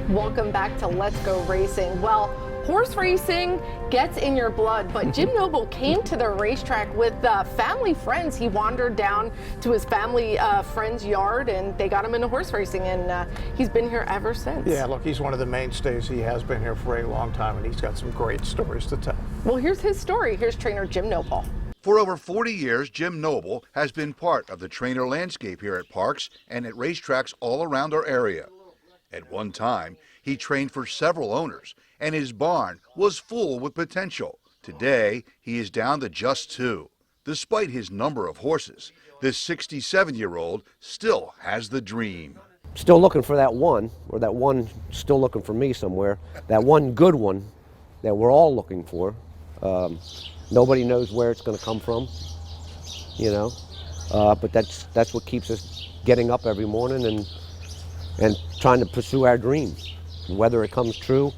Welcome back to Let's Go Racing. Well, horse racing gets in your blood, but Jim Noble came to the racetrack with family friends. He wandered down to his family friend's yard and they got him into horse racing, and he's been here ever since. Yeah, look, he's one of the mainstays. He has been here for a long time and he's got some great stories to tell. Well, here's his story. Here's trainer Jim Noble. For over 40 years, Jim Noble has been part of the trainer landscape here at Parx and at racetracks all around our area. At one time, he trained for several owners, and his barn was full with potential. Today, he is down to just 2. Despite his number of horses, this 67-year-old still has the dream. Still looking for that one, or that one still looking for me somewhere, that one good one that we're all looking for. Nobody knows where it's going to come from, you know, but that's what keeps us getting up every morning and trying to pursue our dream. Whether it comes true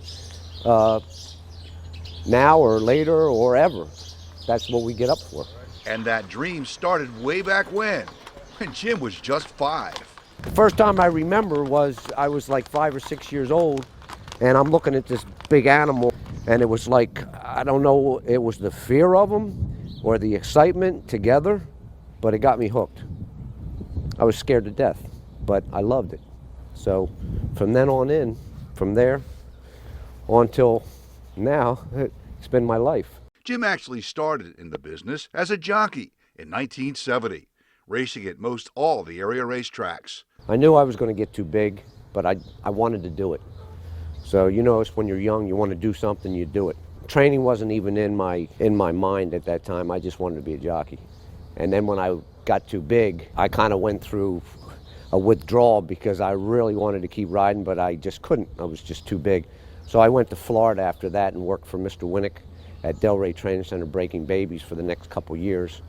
now or later or ever, that's what we get up for. And that dream started way back when Jim was just 5. The first time I remember was I was like 5 or 6 years old, and I'm looking at this big animal, and it was like, I don't know, it was the fear of him or the excitement together, but it got me hooked. I was scared to death, but I loved it. So from then on in, from there on till now, it's been my life. Jim actually started in the business as a jockey in 1970, racing at most all the area racetracks. I knew I was going to get too big, but I wanted to do it. So you know, it's when you're young, you want to do something, you do it. Training wasn't even in my mind at that time. I just wanted to be a jockey. And then when I got too big, I kind of went through a withdrawal because I really wanted to keep riding, but I just couldn't. I was just too big. So I went to Florida after that and worked for Mr. Winnick at Delray Training Center breaking babies for the next couple years,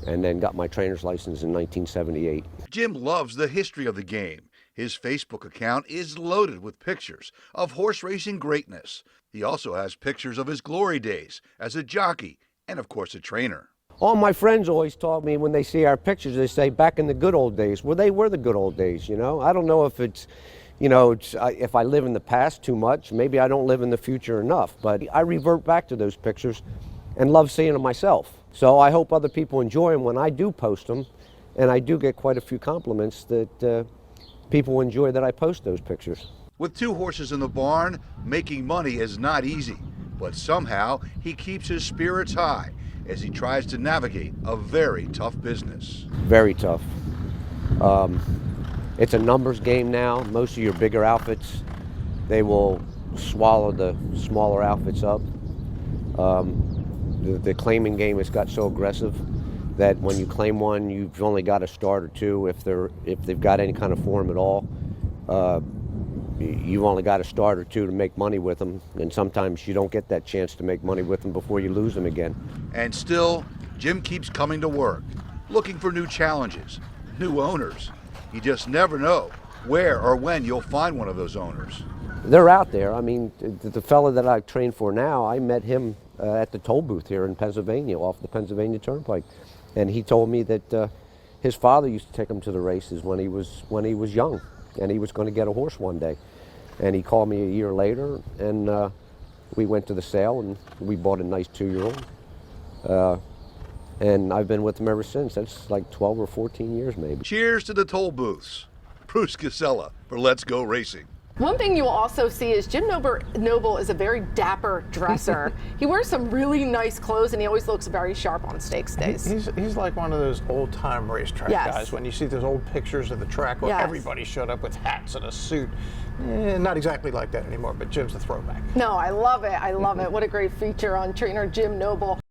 and then got my trainer's license in 1978. Jim loves the history of the game. His Facebook account is loaded with pictures of horse racing greatness. He also has pictures of his glory days as a jockey and, of course, a trainer. All my friends always taught me when they see our pictures, they say, back in the good old days. Well, they were the good old days, you know. I don't know if it's, you know, if I live in the past too much, maybe I don't live in the future enough, but I revert back to those pictures and love seeing them myself. So I hope other people enjoy them when I do post them, and I do get quite a few compliments that people enjoy that I post those pictures. With 2 horses in the barn, making money is not easy, but somehow he keeps his spirits high as he tries to navigate a very tough business. Very tough. It's a numbers game now. Most of your bigger outfits, they will swallow the smaller outfits up. The claiming game has got so aggressive that when you claim one, you've only got a start or 2 if they've got any kind of form at all. You've only got a start or 2 to make money with them, and sometimes you don't get that chance to make money with them before you lose them again. And still, Jim keeps coming to work, looking for new challenges, new owners. You just never know where or when you'll find one of those owners. They're out there. I mean, the fella that I train for now, I met him at the toll booth here in Pennsylvania, off the Pennsylvania Turnpike, and he told me that his father used to take him to the races when he was young, and he was going to get a horse one day. And he called me a year later, and we went to the sale, and we bought a nice 2-year-old. And I've been with him ever since. That's like 12 or 14 years maybe. Cheers to the toll booths. Bruce Casella for Let's Go Racing. One thing you'll also see is Jim Noble is a very dapper dresser. He wears some really nice clothes, and he always looks very sharp on stakes days. He's like one of those old-time racetrack guys. When you see those old pictures of the track where everybody showed up with hats and a suit. Not exactly like that anymore, but Jim's the throwback. No, I love it. I love it. What a great feature on trainer Jim Noble.